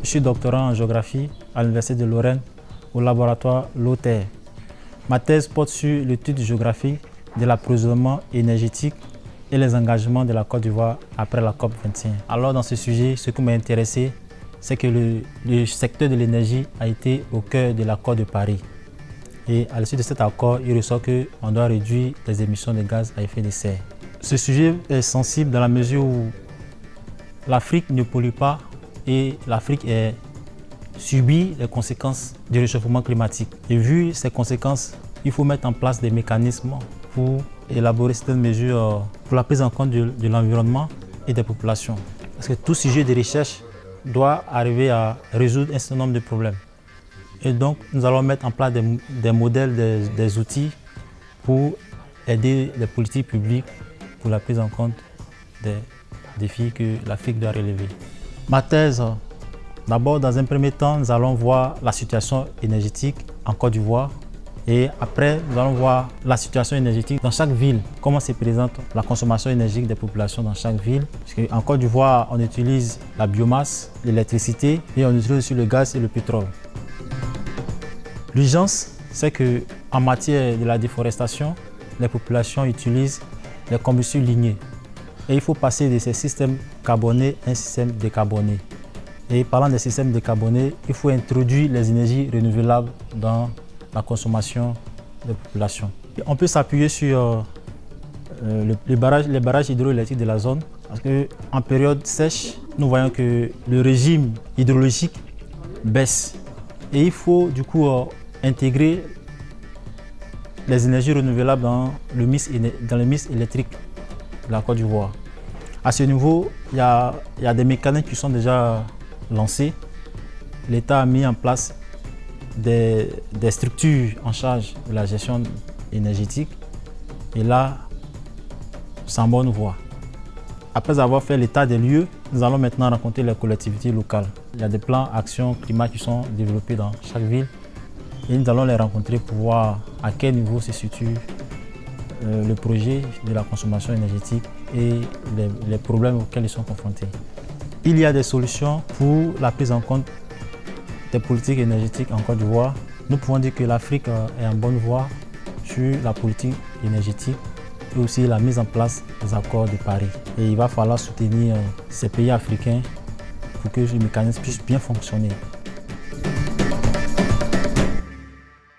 Je suis doctorant en géographie à l'Université de Lorraine au laboratoire Lothaire. Ma thèse porte sur l'étude géographique de l'approvisionnement énergétique et les engagements de la Côte d'Ivoire après la COP 21. Alors dans ce sujet, ce qui m'a intéressé, c'est que le secteur de l'énergie a été au cœur de l'accord de Paris. Et à l'issue de cet accord, il ressort qu'on doit réduire les émissions de gaz à effet de serre. Ce sujet est sensible dans la mesure où l'Afrique ne pollue pas et l'Afrique subit les conséquences du réchauffement climatique. Et vu ces conséquences, il faut mettre en place des mécanismes pour élaborer certaines mesures pour la prise en compte de l'environnement et des populations. Parce que tout sujet de recherche doit arriver à résoudre un certain nombre de problèmes. Et donc, nous allons mettre en place des modèles, des outils pour aider les politiques publiques pour la prise en compte des défis que l'Afrique doit relever. Ma thèse, d'abord, dans un premier temps, nous allons voir la situation énergétique en Côte d'Ivoire. Et après, nous allons voir la situation énergétique dans chaque ville, comment se présente la consommation énergétique des populations dans chaque ville. Parce qu'en Côte d'Ivoire, on utilise la biomasse, l'électricité et on utilise aussi le gaz et le pétrole. L'urgence, c'est qu'en matière de la déforestation, les populations utilisent les combustibles lignés. Et il faut passer de ces systèmes carbonés à un système décarboné. Et parlant des systèmes décarbonés, il faut introduire les énergies renouvelables dans la consommation des populations. On peut s'appuyer sur les barrages hydroélectriques de la zone parce qu'en période sèche, nous voyons que le régime hydrologique baisse. Et il faut du coup intégrer les énergies renouvelables dans le mix électrique de la Côte d'Ivoire. À ce niveau, il y a des mécanismes qui sont déjà lancés. L'État a mis en place des structures en charge de la gestion énergétique. Et là, c'est en bonne voie. Après avoir fait l'état des lieux, nous allons maintenant rencontrer les collectivités locales. Il y a des plans action climat qui sont développés dans chaque ville. Et nous allons les rencontrer pour voir à quel niveau se situe le projet de la consommation énergétique et les problèmes auxquels ils sont confrontés. Il y a des solutions pour la prise en compte des politiques énergétiques en Côte d'Ivoire. Nous pouvons dire que l'Afrique est en bonne voie sur la politique énergétique et aussi la mise en place des accords de Paris. Et il va falloir soutenir ces pays africains pour que ce mécanisme puisse bien fonctionner.